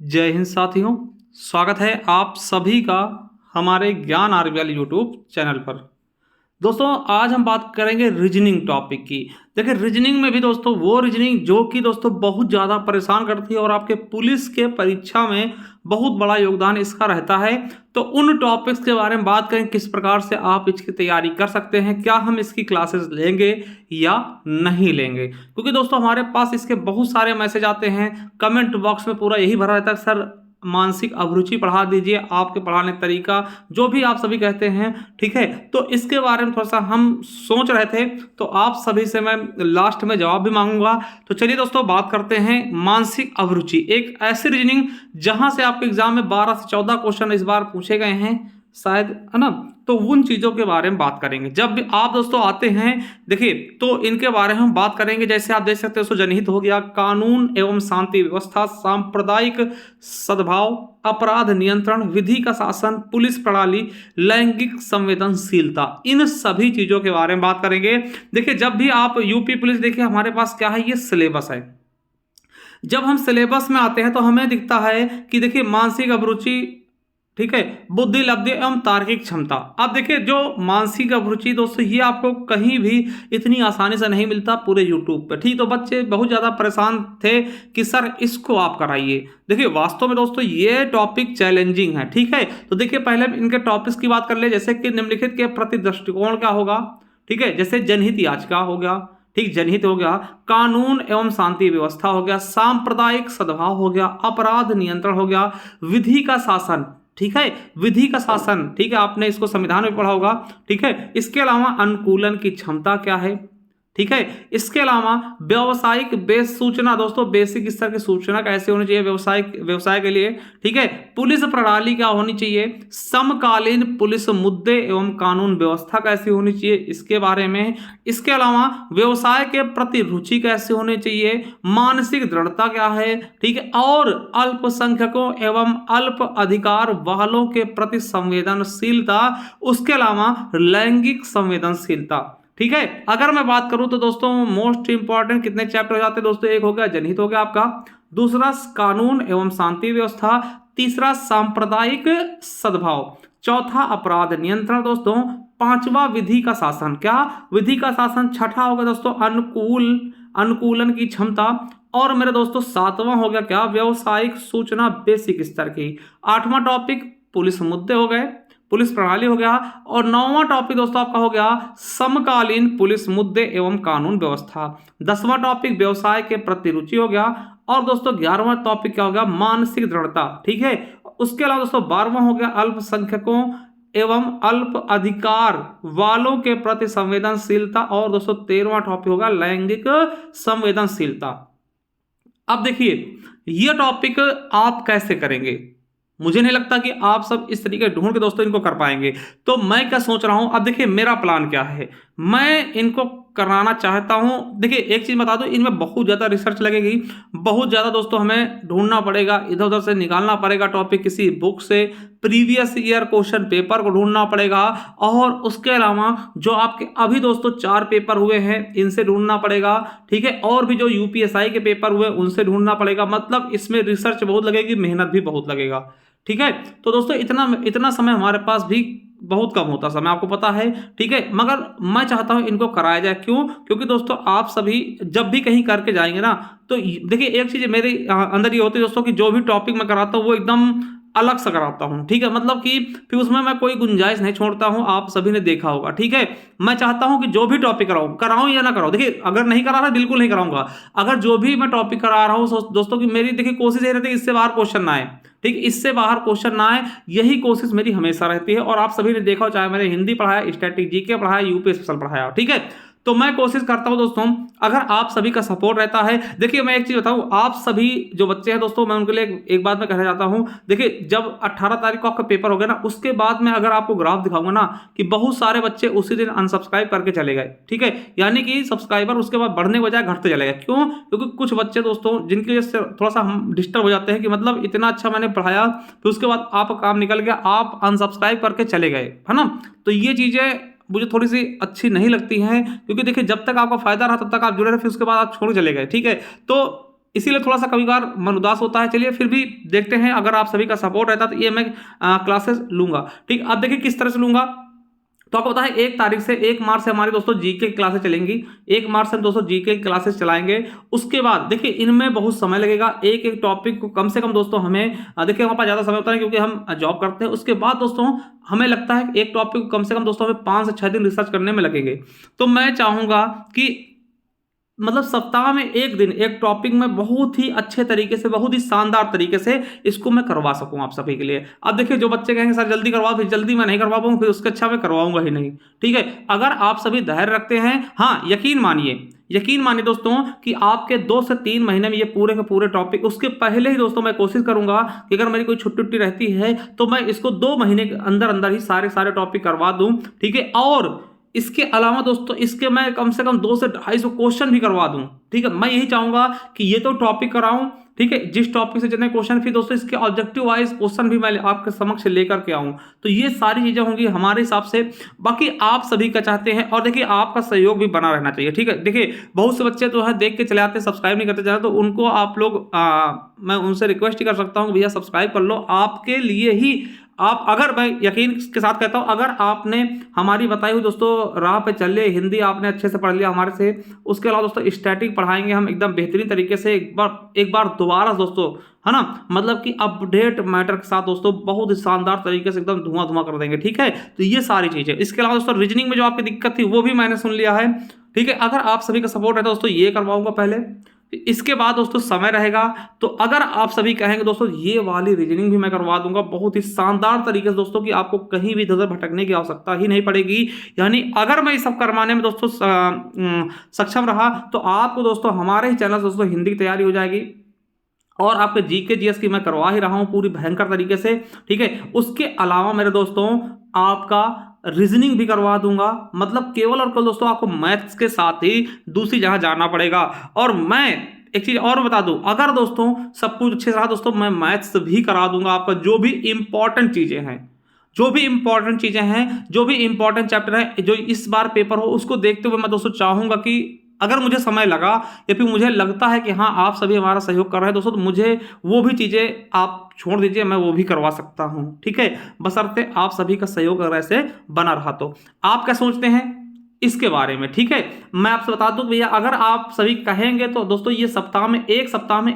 जय हिंद साथियों, स्वागत है आप सभी का हमारे ज्ञान आरबीएल यूट्यूब चैनल पर। दोस्तों आज हम बात करेंगे रीजनिंग टॉपिक की। देखिए रीजनिंग में भी दोस्तों वो रीजनिंग जो कि दोस्तों बहुत ज़्यादा परेशान करती है और आपके पुलिस के परीक्षा में बहुत बड़ा योगदान इसका रहता है। तो उन टॉपिक्स के बारे में बात करें, किस प्रकार से आप इसकी तैयारी कर सकते हैं, क्या हम इसकी क्लासेस लेंगे या नहीं लेंगे। क्योंकि दोस्तों हमारे पास इसके बहुत सारे मैसेज आते हैं, कमेंट बॉक्स में पूरा यही भरा रहता है, सर मानसिक अभिरुचि पढ़ा दीजिए, आपके पढ़ाने तरीका जो भी आप सभी कहते हैं, ठीक है। तो इसके बारे में थोड़ा सा हम सोच रहे थे, तो आप सभी से मैं लास्ट में जवाब भी मांगूंगा। तो चलिए दोस्तों बात करते हैं मानसिक अभिरुचि, एक ऐसी रीजनिंग जहां से आपके एग्जाम में 12 से 14 क्वेश्चन इस बार पूछे गए हैं शायद, है ना। तो उन चीज़ों के बारे में बात करेंगे। जब भी आप दोस्तों आते हैं देखिए तो इनके बारे में हम बात करेंगे। जैसे आप देख सकते हो, जनहित हो गया, कानून एवं शांति व्यवस्था, सांप्रदायिक सद्भाव, अपराध नियंत्रण, विधि का शासन, पुलिस प्रणाली, लैंगिक संवेदनशीलता, इन सभी चीज़ों के बारे में बात करेंगे। देखिए जब भी आप यूपी पुलिस देखिए, हमारे पास क्या है, ये सिलेबस है। जब हम सिलेबस में आते हैं तो हमें दिखता है कि देखिए मानसिक अभिरुचि, ठीक है, बुद्धि लब्धि एवं तार्किक क्षमता। अब देखिए जो मानसिक अभिरुचि दोस्तों, ये आपको कहीं भी इतनी आसानी से नहीं मिलता पूरे यूट्यूब पे, ठीक। तो बच्चे बहुत ज़्यादा परेशान थे कि सर इसको आप कराइए। देखिए वास्तव में दोस्तों ये टॉपिक चैलेंजिंग है, ठीक है। तो देखिए पहले इनके टॉपिक्स की बात कर ले, जैसे कि निम्नलिखित के प्रति दृष्टिकोण क्या होगा, ठीक है। जैसे जनहित याचिका हो गया, ठीक, जनहित हो गया, कानून एवं शांति व्यवस्था हो गया, सांप्रदायिक सद्भाव हो गया, अपराध नियंत्रण हो गया, विधि का शासन, ठीक है, विधि का शासन, ठीक है, आपने इसको संविधान में पढ़ा होगा, ठीक है। इसके अलावा अनुकूलन की क्षमता क्या है, ठीक है। इसके अलावा व्यवसायिक बेस सूचना, दोस्तों बेसिक स्तर की सूचना कैसे होनी चाहिए व्यवसाय के लिए, ठीक है। पुलिस प्रणाली क्या होनी चाहिए, समकालीन पुलिस मुद्दे एवं कानून व्यवस्था कैसी होनी चाहिए, इसके बारे में। इसके अलावा व्यवसाय के प्रति रुचि कैसे होनी चाहिए, मानसिक दृढ़ता क्या है, ठीक है, और अल्पसंख्यकों एवं अल्प अधिकार वालों के प्रति संवेदनशीलता, उसके अलावा लैंगिक संवेदनशीलता, ठीक है। अगर मैं बात करूं तो दोस्तों मोस्ट इंपॉर्टेंट कितने चैप्टर हो जाते हैं दोस्तों, एक हो गया जनहित हो गया आपका, दूसरा कानून एवं शांति व्यवस्था, तीसरा सांप्रदायिक सद्भाव, चौथा अपराध नियंत्रण दोस्तों, पांचवा विधि का शासन, क्या विधि का शासन, छठा होगा दोस्तों अनुकूलन की क्षमता, और मेरे दोस्तों सातवां हो गया क्या, व्यवसायिक सूचना बेसिक स्तर की, आठवां टॉपिक पुलिस मुद्दे हो गए, पुलिस प्रणाली हो गया, और नौवां टॉपिक दोस्तों आपका हो गया समकालीन पुलिस मुद्दे एवं कानून व्यवस्था, 10वां टॉपिक व्यवसाय के प्रति रुचि हो गया, और दोस्तों 11वां टॉपिक क्या हो गया, मानसिक दृढ़ता, ठीक है। उसके अलावा दोस्तों 12वां हो गया अल्पसंख्यकों एवं अल्प अधिकार वालों के प्रति संवेदनशीलता, और दोस्तों 13वां टॉपिक होगा लैंगिक संवेदनशीलता। अब देखिए ये टॉपिक आप कैसे करेंगे, मुझे नहीं लगता कि आप सब इस तरीके ढूंढ के दोस्तों इनको कर पाएंगे। तो मैं क्या सोच रहा हूं, अब देखिए मेरा प्लान क्या है, मैं इनको कराना चाहता हूं। देखिए एक चीज बता दो, इनमें बहुत ज्यादा रिसर्च लगेगी, बहुत ज्यादा दोस्तों हमें ढूंढना पड़ेगा, इधर उधर से निकालना पड़ेगा टॉपिक, किसी बुक से प्रीवियस ईयर क्वेश्चन पेपर को ढूंढना पड़ेगा, और उसके अलावा जो आपके अभी दोस्तों 4 पेपर हुए हैं इनसे ढूंढना पड़ेगा, ठीक है, और भी जो यूपीएसआई के पेपर हुए उनसे ढूंढना पड़ेगा। मतलब इसमें रिसर्च बहुत लगेगी, मेहनत भी बहुत लगेगा, ठीक है। तो दोस्तों इतना समय हमारे पास भी बहुत कम होता समय, आपको पता है, ठीक है। मगर मैं चाहता हूं इनको कराया जाए, क्यों, क्योंकि दोस्तों आप सभी जब भी कहीं करके जाएंगे ना, तो देखिए एक चीज मेरे अंदर ये होती है दोस्तों कि जो भी टॉपिक मैं कराता हूं वो एकदम अलग से कराता हूं, ठीक है। मतलब कि फिर उसमें मैं कोई गुंजाइश नहीं छोड़ता हूं, आप सभी ने देखा होगा, ठीक है। मैं चाहता हूं कि जो भी टॉपिक कराऊं या ना कराऊं, देखिए अगर नहीं करा रहा बिल्कुल नहीं कराऊंगा, अगर जो भी मैं टॉपिक करा रहा हूं दोस्तों की मेरी देखिए कोशिश ये रहती है इससे बाहर क्वेश्चन ना आए, ठीक, इससे बाहर क्वेश्चन ना आए, यही कोशिश मेरी हमेशा रहती है। और आप सभी ने देखा हो, चाहे मैंने हिंदी पढ़ाया, स्टैटिक जीके पढ़ाया, यूपी स्पेशल पढ़ाया, ठीक है। तो मैं कोशिश करता हूं दोस्तों, अगर आप सभी का सपोर्ट रहता है। देखिए मैं एक चीज बताऊं, आप सभी जो बच्चे हैं दोस्तों, मैं उनके लिए एक बात मैं कहना चाहता हूं। देखिए जब 18 तारीख को आपका पेपर हो गया ना, उसके बाद में अगर आपको ग्राफ दिखाऊंगा ना कि बहुत सारे बच्चे उसी दिन अनसब्सक्राइब करके चले गए, ठीक है। यानी कि सब्सक्राइबर उसके बाद बढ़ने के बजाय घटते चले गए, क्यों, क्योंकि कुछ बच्चे दोस्तों जिनकी वजह से थोड़ा सा हम डिस्टर्ब हो जाते हैं कि मतलब इतना अच्छा मैंने पढ़ाया, फिर उसके बाद आपका काम निकल गया, आप अनसब्सक्राइब करके चले गए, है ना। तो ये चीजें मुझे थोड़ी सी अच्छी नहीं लगती हैं, क्योंकि देखिए जब तक आपका फायदा रहा तब तक आप जुड़े रहे, फिर उसके बाद आप छोड़ चले गए, ठीक है। तो इसीलिए थोड़ा सा कभी बार मन उदास होता है। चलिए फिर भी देखते हैं, अगर आप सभी का सपोर्ट रहता तो ये मैं क्लासेस लूंगा। ठीक, अब देखिए किस तरह से लूंगा। तो आपको पता है 1 तारीख से 1 मार्च से हमारी दोस्तों जीके की क्लासेस चलेंगी। 1 मार्च से हम दोस्तों जीके की क्लासेस चलाएंगे। उसके बाद देखिए इनमें बहुत समय लगेगा, एक एक टॉपिक को कम से कम दोस्तों हमें देखिए हमारे पास ज़्यादा समय होता है क्योंकि हम जॉब करते हैं। उसके बाद दोस्तों हमें लगता है कि एक टॉपिक को कम से कम दोस्तों हमें 5 से 6 दिन रिसर्च करने में लगेंगे। तो मैं चाहूँगा कि मतलब सप्ताह में एक दिन एक टॉपिक में बहुत ही अच्छे तरीके से, बहुत ही शानदार तरीके से इसको मैं करवा सकूं आप सभी के लिए। अब देखिए जो बच्चे कहेंगे सर जल्दी करवाओ, फिर जल्दी मैं नहीं करवा पाऊंगा, फिर उसके अच्छा मैं करवाऊंगा ही नहीं। ठीक है, अगर आप सभी धैर्य रखते हैं, हाँ यकीन मानिए दोस्तों कि आपके 2 से 3 महीने में ये पूरे के पूरे टॉपिक, उसके पहले ही दोस्तों मैं कोशिश करूंगा कि अगर मेरी कोई छुट्टी रहती है तो मैं इसको 2 महीने के अंदर अंदर ही सारे टॉपिक करवा दूं। ठीक है, और इसके अलावा दोस्तों इसके मैं कम से कम 2 से 250 क्वेश्चन भी करवा दूं। ठीक है, मैं यही चाहूंगा कि ये तो टॉपिक कराऊं, ठीक है, जिस टॉपिक से जितने क्वेश्चन, फिर दोस्तों इसके ऑब्जेक्टिव वाइज क्वेश्चन भी मैं आपके समक्ष लेकर के आऊं। तो ये सारी चीजें होंगी हमारे हिसाब से। बाकी आप सभी का चाहते हैं, और देखिए आपका सहयोग भी बना रहना चाहिए। ठीक है, देखिए बहुत से बच्चे तो है देख के चले आते हैं, सब्सक्राइब नहीं करते जाते, तो उनको आप लोग मैं उनसे रिक्वेस्ट ही कर सकता हूँ कि भैया सब्सक्राइब कर लो। आपके लिए ही आप, अगर मैं यकीन के साथ कहता हूं, अगर आपने हमारी बताई हुई दोस्तों राह पे चल लिए, हिंदी आपने अच्छे से पढ़ लिया हमारे से, उसके अलावा दोस्तों स्टैटिक पढ़ाएंगे हम एकदम बेहतरीन तरीके से, एक बार दोबारा दोस्तों, है ना, मतलब कि अपडेट मैटर के साथ दोस्तों बहुत ही शानदार तरीके से एकदम धुआं कर देंगे। ठीक है, तो ये सारी चीजें, इसके अलावा दोस्तों रीजनिंग में जो आपकी दिक्कत थी वो भी मैंने सुन लिया है। ठीक है, अगर आप सभी का सपोर्ट है दोस्तों ये करवाऊंगा पहले, इसके बाद दोस्तों समय रहेगा तो अगर आप सभी कहेंगे दोस्तों ये वाली रीजनिंग भी मैं करवा दूंगा बहुत ही शानदार तरीके से दोस्तों, कि आपको कहीं भी इधर भटकने की आवश्यकता ही नहीं पड़ेगी। यानी अगर मैं ये सब करवाने में दोस्तों सक्षम रहा तो आपको दोस्तों हमारे ही चैनल दोस्तों हिंदी की तैयारी हो जाएगी, और आपके जीके जीएस की मैं करवा ही रहा हूं पूरी भयंकर तरीके से। ठीक है, उसके अलावा मेरे दोस्तों आपका रीजनिंग भी करवा दूंगा, मतलब केवल और केवल दोस्तों आपको मैथ्स के साथ ही दूसरी जगह जाना पड़ेगा। और मैं एक चीज और बता दूं, अगर दोस्तों सब कुछ अच्छे से रहा दोस्तों मैं मैथ्स भी करा दूंगा आपका, जो भी इंपॉर्टेंट चीजें हैं, जो भी इंपॉर्टेंट चैप्टर है जो इस बार पेपर हो, उसको देखते हुए मैं दोस्तों चाहूंगा कि अगर मुझे समय लगा या फिर मुझे लगता है कि हाँ आप सभी हमारा सहयोग कर रहे हैं दोस्तों, तो मुझे वो भी चीजें आप छोड़ दीजिए, मैं वो भी करवा सकता हूं। ठीक है, बशर्ते आप सभी का सहयोग अगर ऐसे बना रहा तो। आप क्या सोचते हैं इसके बारे में? ठीक है, मैं आपसे बता दूं भैया, अगर आप सभी कहेंगे तो दोस्तों ये सप्ताह में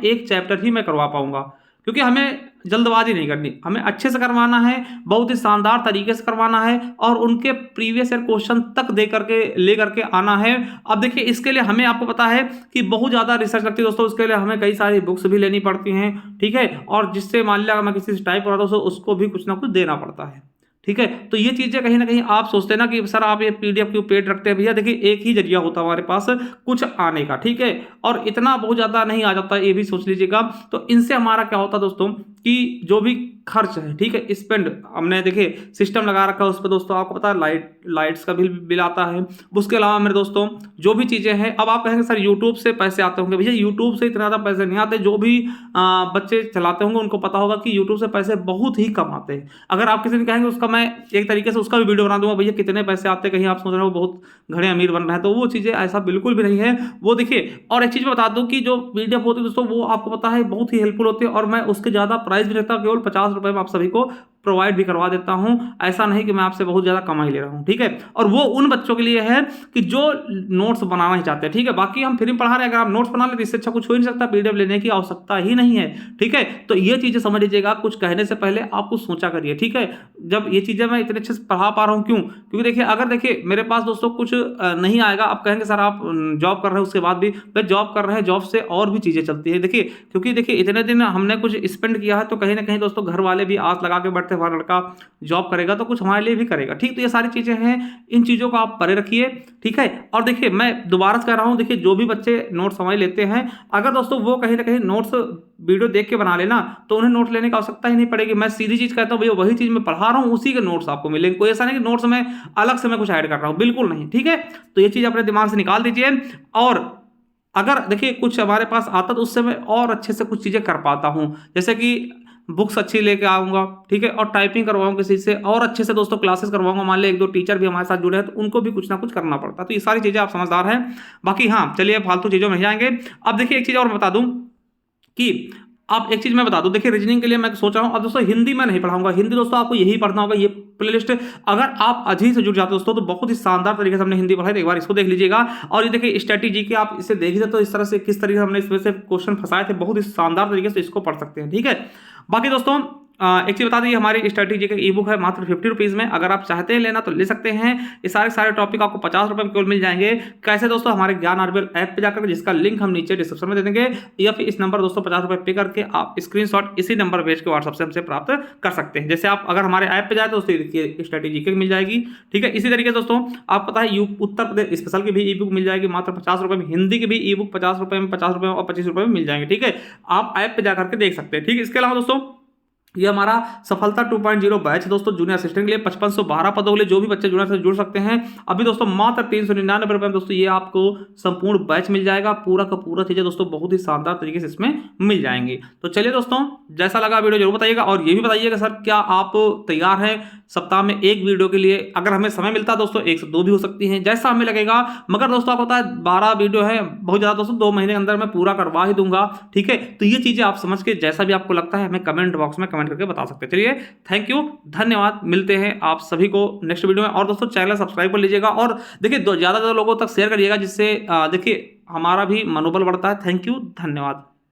एक चैप्टर ही मैं करवा पाऊंगा, क्योंकि हमें जल्दबाजी नहीं करनी, हमें अच्छे से करवाना है, बहुत ही शानदार तरीके से करवाना है, और उनके प्रीवियस ईयर क्वेश्चन तक ले करके आना है। अब देखिए इसके लिए हमें, आपको पता है कि बहुत ज़्यादा रिसर्च लगती है दोस्तों, उसके लिए हमें कई सारी बुक्स भी लेनी पड़ती हैं। ठीक है, और जिससे मान लिया मैं किसी से टाइप कर रहा हूं उसको भी कुछ ना कुछ देना पड़ता है। ठीक है, तो ये चीज़ें कहीं ना कहीं आप सोचते हैं ना कि सर आप ये पीडीएफ क्यों पेड रखते हैं। भैया देखिए एक ही जरिया होता है हमारे पास कुछ आने का। ठीक है, और इतना बहुत ज़्यादा नहीं आ जाता, ये भी सोच लीजिएगा। तो इनसे हमारा क्या होता है दोस्तों कि जो भी खर्च है, ठीक है, स्पेंड, हमने देखिए सिस्टम लगा रखा है उस पर दोस्तों, आपको पता है लाइट्स का बिल आता है। उसके अलावा मेरे दोस्तों जो भी चीज़ें हैं, अब आप कहेंगे सर यूट्यूब से पैसे आते होंगे। भैया यूट्यूब से इतना ज़्यादा पैसे नहीं आते, जो भी बच्चे चलाते होंगे उनको पता होगा कि यूट्यूब से पैसे बहुत ही कम आते हैं। अगर आप किसी ने कहेंगे उसका मैं एक तरीके से उसका भी वीडियो बना दूंगा, भैया कितने पैसे आते हैं, कहीं आप सोच रहे हो बहुत घड़े अमीर बन रहे हैं, तो वो चीज़ें ऐसा बिल्कुल भी नहीं है। वो देखिए, और एक चीज़ बता दूं कि जो पीडीएफ होती है दोस्तों वो आपको पता है बहुत ही हेल्पफुल होती है, और मैं उसके ज़्यादा प्राइस भी रहता, केवल 50 रुपये में आप सभी को प्रोवाइड भी करवा देता हूं। ऐसा नहीं कि मैं आपसे बहुत ज़्यादा कमाई ले रहा हूं। ठीक है, और वो उन बच्चों के लिए है कि जो नोट्स बनाना ही चाहते हैं। ठीक है, बाकी हम फ्री में पढ़ा रहे हैं, अगर आप नोट्स बना लेते इससे अच्छा कुछ हो ही नहीं सकता, पीडीएफ लेने की आवश्यकता ही नहीं है। ठीक है, तो ये चीज़ें समझ लीजिएगा, कुछ कहने से पहले आप कुछ सोचा करिए। ठीक है, जब ये चीज़ें मैं इतने अच्छे से पढ़ा पा रहा हूँ, क्यों? क्योंकि देखिए अगर देखिए मेरे पास दोस्तों कुछ नहीं आएगा, आप कहेंगे सर आप जॉब कर रहे हैं, उसके बाद भी जॉब कर रहे हैं, जॉब से और भी चीज़ें चलती है। देखिए क्योंकि देखिए इतने दिन हमने कुछ स्पेंड किया है, तो कहीं ना कहीं दोस्तों घर वाले भी आस लगा के बैठते, हमारा लड़का जॉब करेगा तो कुछ हमारे लिए भी करेगा। ठीक, तो ये सारी चीजें हैं, इन चीजों को आप परे रखिए। ठीक है, और देखिए मैं दोबारा से कह रहा हूं, देखिए जो भी बच्चे नोट्स हमारे लेते हैं, अगर दोस्तों वो कहीं ना कहीं नोट्स वीडियो देख के बना लेना तो उन्हें नोट लेने की आवश्यकता ही नहीं पड़ेगी। मैं सीधी चीज कहता हूं, भैया वही चीज मैं पढ़ा रहा हूं उसी के नोट्स आपको मिलेंगे, कोई ऐसा नहीं कि नोट्स में अलग से मैं कुछ ऐड कर रहा हूं, बिल्कुल नहीं। ठीक है, तो ये चीज अपने दिमाग से निकाल दीजिए। और अगर देखिए कुछ हमारे पास आता तो उससे मैं और अच्छे से कुछ चीजें कर पाता हूं, जैसे कि बुक्स अच्छी लेके आऊँगा। ठीक है, और टाइपिंग करवाऊँ किसी से, और अच्छे से दोस्तों क्लासेस करवाऊंगा। मान लिया 1-2 टीचर भी हमारे साथ जुड़े हैं तो उनको भी कुछ ना कुछ करना पड़ता है। तो ये सारी चीज़ें आप समझदार हैं। बाकी हाँ चलिए फालतू चीज़ों में नहीं जाएंगे। अब देखिए एक चीज़ और बता दूँ, कि आप एक चीज मैं बता दूं, देखिए रीजनिंग के लिए मैं सोच रहा हूं, अब दोस्तों हिंदी मैं नहीं पढ़ाऊंगा, हिंदी दोस्तों आपको यही पढ़ना होगा, ये प्लेलिस्ट अगर आप अभी से जुड़ जाते हो दोस्तों तो बहुत ही शानदार तरीके से हमने हिंदी पढ़ाई, तो एक बार इसको देख लीजिएगा। और ये देखिए स्ट्रेटेजी के आप इसे देख लीजिए तो इस तरह से किस तरीके से हमने इसमें से क्वेश्चन फंसाए थे, बहुत ही शानदार तरीके से इसको पढ़ सकते हैं, ठीक है। बाकी दोस्तों एक चीज बता दें, हमारी स्ट्रेटेजी का ई बुक है मात्र 50 रुपीज में, अगर आप चाहते हैं लेना तो ले सकते हैं। ये सारे टॉपिक आपको 50 रुपए में केवल मिल जाएंगे। कैसे दोस्तों, हमारे ज्ञान आरबीएल ऐप पे जाकर, जिसका लिंक हम नीचे डिस्क्रिप्शन में दे देंगे, या फिर इस नंबर दोस्तों 50 रुपए पे करके आप स्क्रीनशॉट इसी नंबर भेज के व्हाट्सएप से हमसे प्राप्त कर सकते हैं। जैसे आप अगर हमारे ऐप पे जाए तो उससे देखिए स्ट्रेटेजी की मिल जाएगी, ठीक है। इसी तरीके से दोस्तों आप पता है उत्तर प्रदेश स्पेशल की भी ई बुक मिल जाएगी मात्र 50 रुपए में, हिंदी की भी ई बुक 50 रुपए में, 50 रुपए और 25 रुपए में मिल जाएंगे, ठीक है। आप ऐप पे जाकर के देख सकते हैं, ठीक है। इसके अलावा दोस्तों ये हमारा सफलता 2.0 बैच दोस्तों जूनियर असिस्टेंट के लिए 5512 पदों के लिए जो भी बच्चे जुड़ना से जुड़ सकते हैं। अभी दोस्तों मात्र 399 रुपए में दोस्तों ये आपको संपूर्ण बैच मिल जाएगा, पूरा का पूरा चीजें दोस्तों बहुत ही शानदार तरीके से इसमें मिल जाएंगी। तो चलिए दोस्तों, जैसा लगा वीडियो जरूर बताइएगा, और ये भी बताइएगा सर क्या आप तैयार हैं सप्ताह में एक वीडियो के लिए? अगर हमें समय मिलता है दोस्तों 1 से 2 भी हो सकती हैं, जैसा हमें लगेगा। मगर दोस्तों आपको पता है 12 वीडियो है बहुत ज्यादा दोस्तों, 2 महीने के अंदर मैं पूरा करवा ही दूंगा, ठीक है। तो ये चीजें आप समझ के जैसा भी आपको लगता है हमें कमेंट बॉक्स में कमेंट करके बता सकते हैं। चलिए थैंक यू, धन्यवाद, मिलते हैं आप सभी को नेक्स्ट वीडियो में। और दोस्तों चैनल सब्सक्राइब कर लीजिएगा और देखिए ज्यादा लोगों तक शेयर करिएगा, जिससे देखिए हमारा भी मनोबल बढ़ता है। थैंक यू, धन्यवाद।